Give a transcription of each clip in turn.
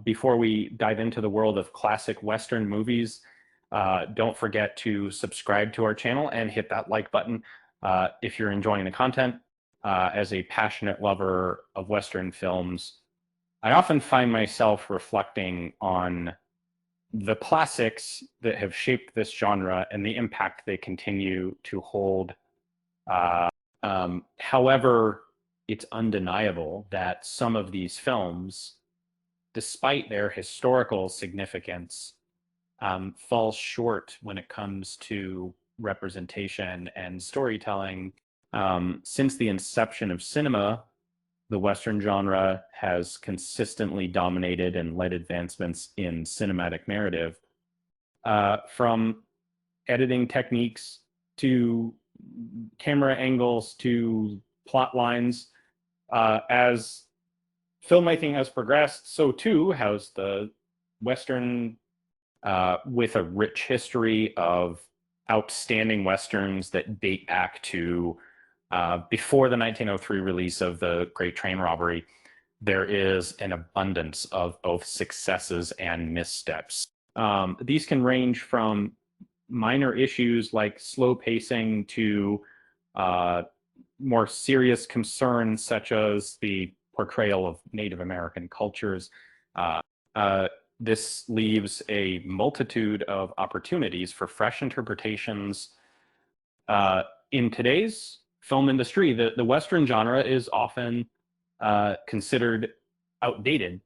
Before we dive into the world of classic Western movies, don't forget to subscribe to our channel and hit that like button if you're enjoying the content. As a passionate lover of Western films, I often find myself reflecting on the classics that have shaped this genre and the impact they continue to hold. Uh, However, it's undeniable that some of these films, despite their historical significance, falls short when it comes to representation and storytelling. Since the inception of cinema, the Western genre has consistently dominated and led advancements in cinematic narrative, from editing techniques to camera angles to plot lines. As filmmaking has progressed, so too has the Western, with a rich history of outstanding Westerns that date back to before the 1903 release of The Great Train Robbery. There is an abundance of both successes and missteps. These can range from minor issues like slow pacing to uh, more serious concerns such as the portrayal of Native American cultures. Uh, uh, this leaves a multitude of opportunities for fresh interpretations. Uh, in today's film industry, the Western genre is often considered outdated.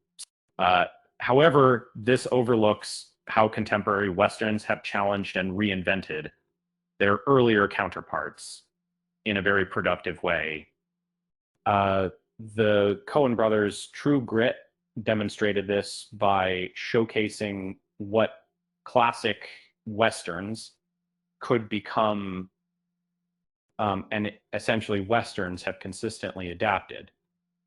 Uh, However, this overlooks how contemporary Westerns have challenged and reinvented their earlier counterparts in a very productive way. Uh, the Coen brothers' True Grit demonstrated this by showcasing what classic Westerns could become, and essentially Westerns have consistently adapted.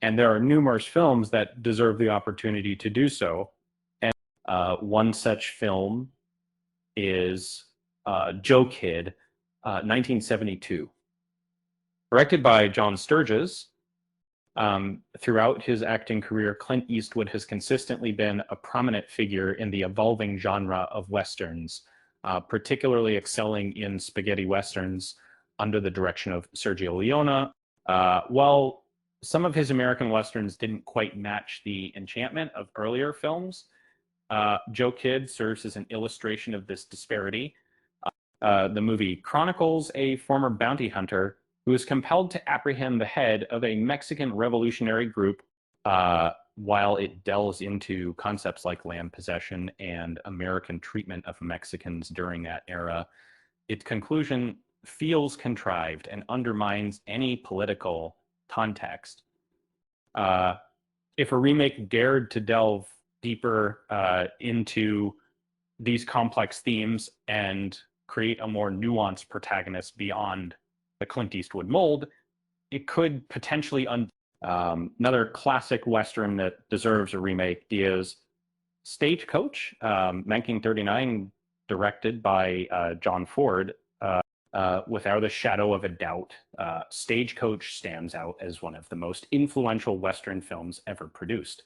And there are numerous films that deserve the opportunity to do so. And one such film is Joe Kidd, 1972. Directed by John Sturges, throughout his acting career, Clint Eastwood has consistently been a prominent figure in the evolving genre of Westerns, particularly excelling in spaghetti Westerns under the direction of Sergio Leone. While some of his American Westerns didn't quite match the enchantment of earlier films, Joe Kidd serves as an illustration of this disparity. The movie chronicles a former bounty hunter who is compelled to apprehend the head of a Mexican revolutionary group, while it delves into concepts like land possession and American treatment of Mexicans during that era. Its conclusion feels contrived and undermines any political context. Uh, if a remake dared to delve deeper into these complex themes and create a more nuanced protagonist beyond the Clint Eastwood mold, it could potentially another classic Western that deserves a remake is Stagecoach, 1939, directed by John Ford. Without a shadow of a doubt, Stagecoach stands out as one of the most influential Western films ever produced.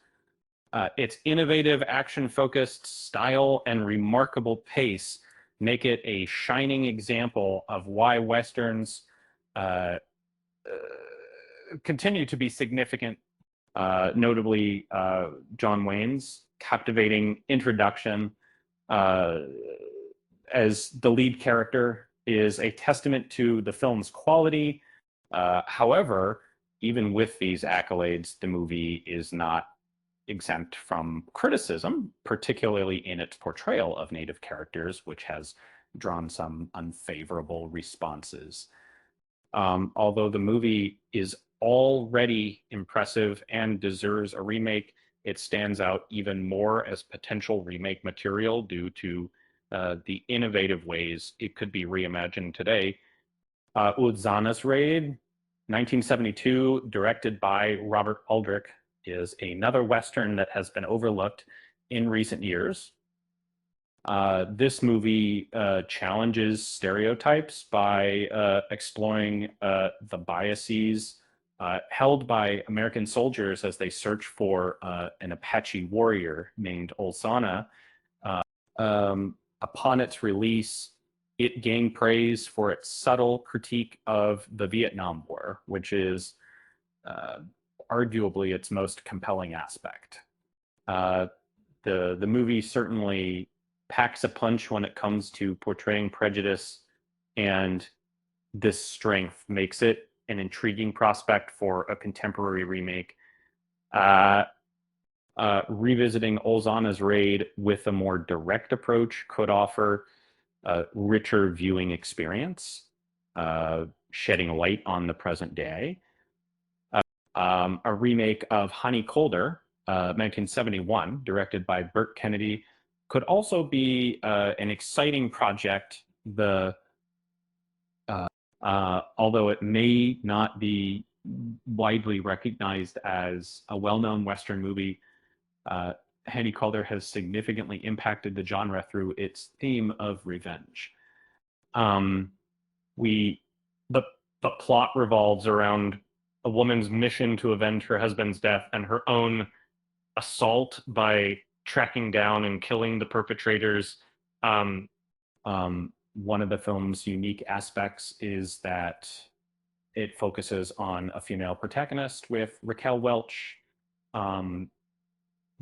Its innovative, action-focused style and remarkable pace make it a shining example of why Westerns uh, continue to be significant, notably John Wayne's captivating introduction uh, as the lead character is a testament to the film's quality. However, even with these accolades, the movie is not exempt from criticism, particularly in its portrayal of Native characters, which has drawn some unfavorable responses. Although the movie is already impressive and deserves a remake, it stands out even more as potential remake material due to the innovative ways it could be reimagined today. Ulzana's Raid, 1972, directed by Robert Aldrich, is another Western that has been overlooked in recent years. This movie challenges stereotypes by exploring the biases held by American soldiers as they search for an Apache warrior named Ulzana. Upon its release, it gained praise for its subtle critique of the Vietnam War, which is arguably its most compelling aspect. The movie certainly packs a punch when it comes to portraying prejudice, and this strength makes it an intriguing prospect for a contemporary remake. Revisiting Ulzana's raid with a more direct approach could offer a richer viewing experience, shedding light on the present day. A remake of Hannie Caulder, 1971, directed by Burt Kennedy, could also be an exciting project. Although it may not be widely recognized as a well-known Western movie, Hannie Caulder has significantly impacted the genre through its theme of revenge. The plot revolves around a woman's mission to avenge her husband's death and her own assault by tracking down and killing the perpetrators. One of the film's unique aspects is that it focuses on a female protagonist, with Raquel Welch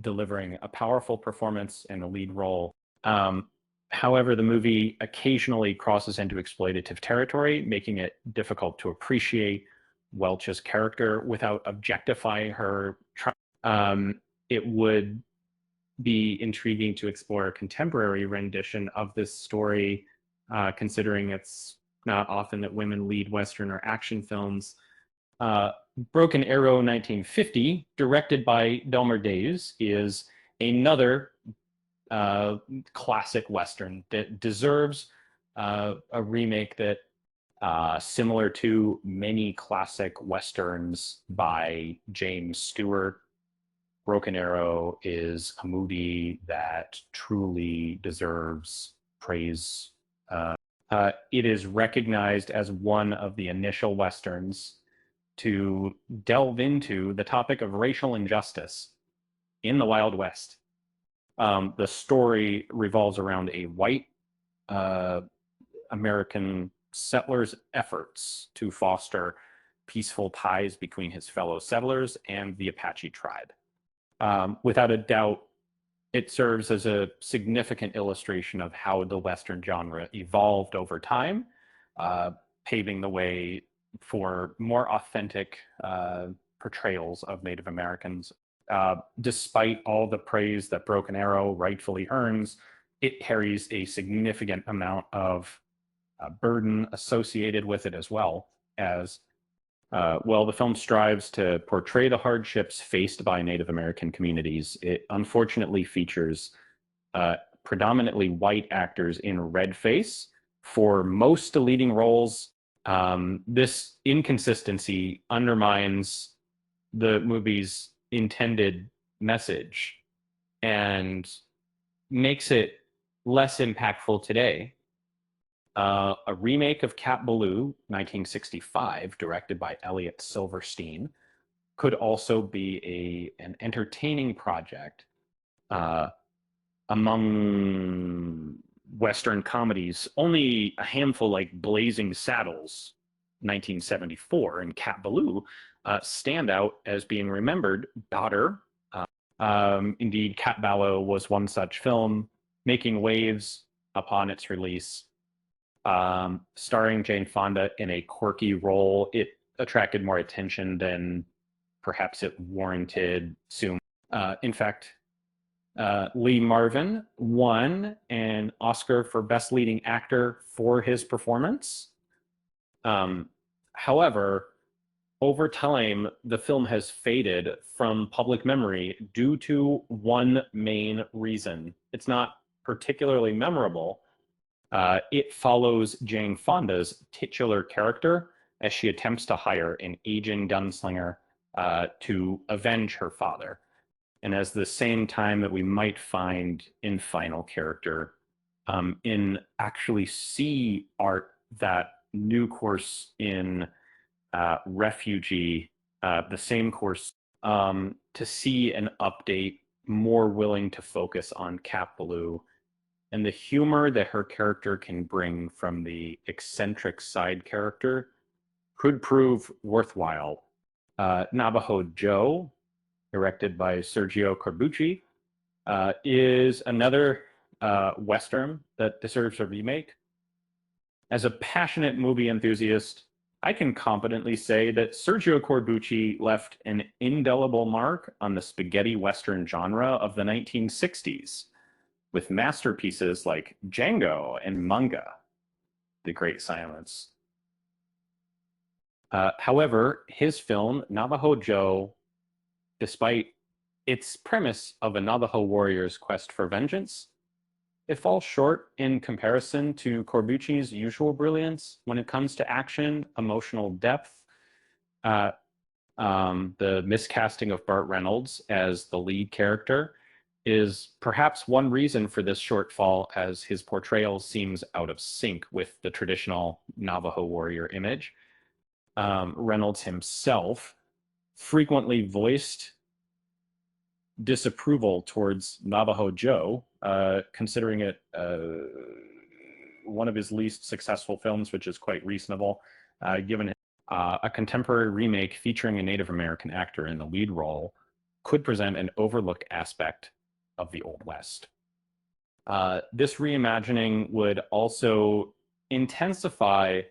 delivering a powerful performance in the lead role. However, the movie occasionally crosses into exploitative territory, making it difficult to appreciate Welch's character without objectifying her. It would be intriguing to explore a contemporary rendition of this story, considering it's not often that women lead Western or action films. Broken Arrow 1950, directed by Delmer Days, is another classic Western that deserves a remake that, similar to many classic Westerns by James Stewart, Broken Arrow is a movie that truly deserves praise. It is recognized as one of the initial Westerns to delve into the topic of racial injustice in the Wild West. The story revolves around a white American settler's efforts to foster peaceful ties between his fellow settlers and the Apache tribe. Without a doubt, it serves as a significant illustration of how the Western genre evolved over time, paving the way for more authentic portrayals of Native Americans. Despite all the praise that Broken Arrow rightfully earns, it carries a significant amount of burden associated with it, as well as the film strives to portray the hardships faced by Native American communities. It unfortunately features predominantly white actors in red face for most leading roles. This inconsistency undermines the movie's intended message and makes it less impactful today. A remake of Cat Ballou, 1965, directed by Elliot Silverstein, could also be an entertaining project. Among Western comedies, only a handful like Blazing Saddles, 1974, and Cat Ballou stand out as being remembered. Daughter, indeed, Cat Ballou was one such film, making waves upon its release. Starring Jane Fonda in a quirky role, it attracted more attention than perhaps it warranted soon. In fact, Lee Marvin won an Oscar for Best Leading Actor for his performance. However, over time, the film has faded from public memory due to one main reason. It's not particularly memorable. It follows Jane Fonda's titular character as she attempts to hire an aging gunslinger to avenge her father. And as the same time that we might find in Final Character, in actually see art that new course in Refugee, the same course, to see an update more willing to focus on Cat Ballou and the humor that her character can bring from the eccentric side character could prove worthwhile. Navajo Joe, directed by Sergio Corbucci, is another Western that deserves a remake. As a passionate movie enthusiast, I can confidently say that Sergio Corbucci left an indelible mark on the spaghetti Western genre of the 1960s, with masterpieces like Django and Manga, The Great Silence. However, his film, Navajo Joe, despite its premise of a Navajo warrior's quest for vengeance, it falls short in comparison to Corbucci's usual brilliance when it comes to action, emotional depth. Uh, the miscasting of Burt Reynolds as the lead character is perhaps one reason for this shortfall, as his portrayal seems out of sync with the traditional Navajo warrior image. Reynolds himself frequently voiced disapproval towards Navajo Joe, considering it one of his least successful films, which is quite reasonable, given a contemporary remake featuring a Native American actor in the lead role could present an overlooked aspect of the Old West. This reimagining would also intensify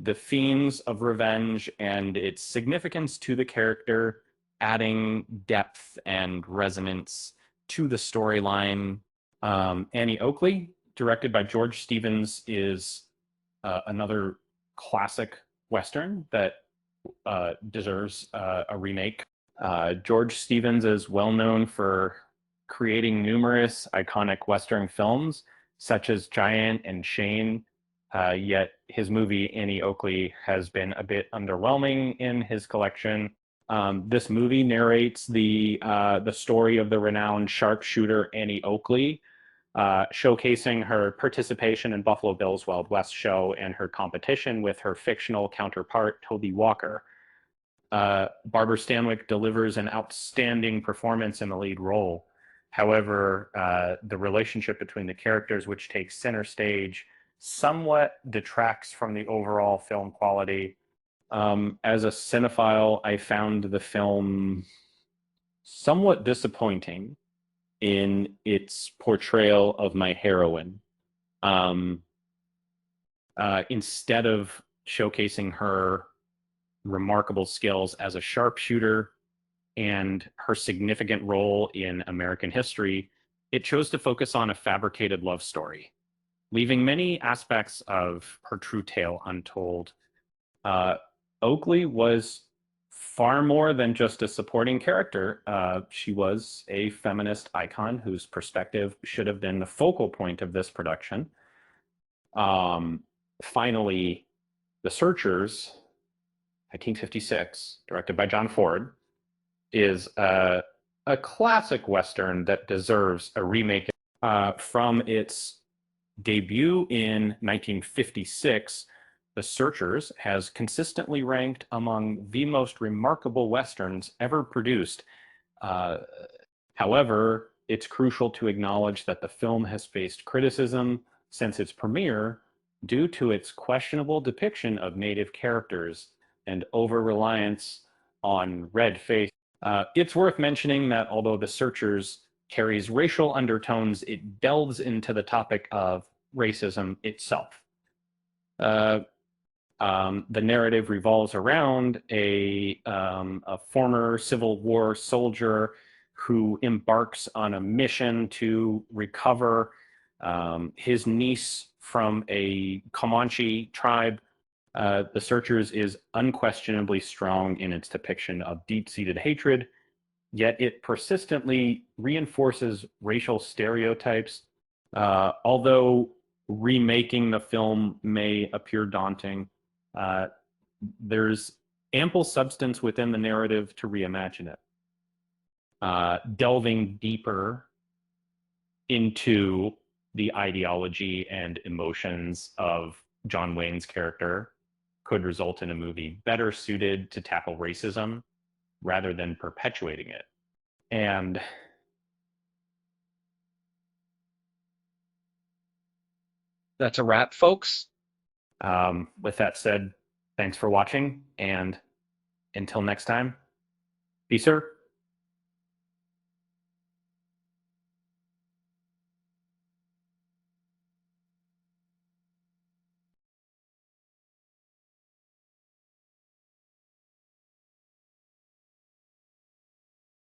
the themes of revenge and its significance to the character, adding depth and resonance to the storyline. Hannie Oakley, directed by George Stevens, is another classic Western that deserves a remake. George Stevens is well known for creating numerous iconic Western films, such as Giant and Shane. Yet his movie Hannie Oakley has been a bit underwhelming in his collection. This movie narrates the story of the renowned sharpshooter Hannie Oakley, showcasing her participation in Buffalo Bill's Wild West show and her competition with her fictional counterpart Toby Walker. Barbara Stanwyck delivers an outstanding performance in the lead role. However, the relationship between the characters, which takes center stage, somewhat detracts from the overall film quality. As a cinephile, I found the film somewhat disappointing in its portrayal of my heroine. Instead of showcasing her remarkable skills as a sharpshooter and her significant role in American history, it chose to focus on a fabricated love story, leaving many aspects of her true tale untold. Oakley was far more than just a supporting character. She was a feminist icon whose perspective should have been the focal point of this production. Finally, The Searchers, 1956, directed by John Ford, is a classic Western that deserves a remake. From its debut in 1956, The Searchers has consistently ranked among the most remarkable Westerns ever produced. However, it's crucial to acknowledge that the film has faced criticism since its premiere due to its questionable depiction of Native characters and over-reliance on red face. It's worth mentioning that although The Searchers carries racial undertones, it delves into the topic of racism itself. The narrative revolves around a former Civil War soldier who embarks on a mission to recover his niece from a Comanche tribe. The Searchers is unquestionably strong in its depiction of deep-seated hatred, yet it persistently reinforces racial stereotypes. Although remaking the film may appear daunting, there's ample substance within the narrative to reimagine it. Delving deeper into the ideology and emotions of John Wayne's character could result in a movie better suited to tackle racism rather than perpetuating it. And That's a wrap, folks. with that said, thanks for watching, and until next time, be sir.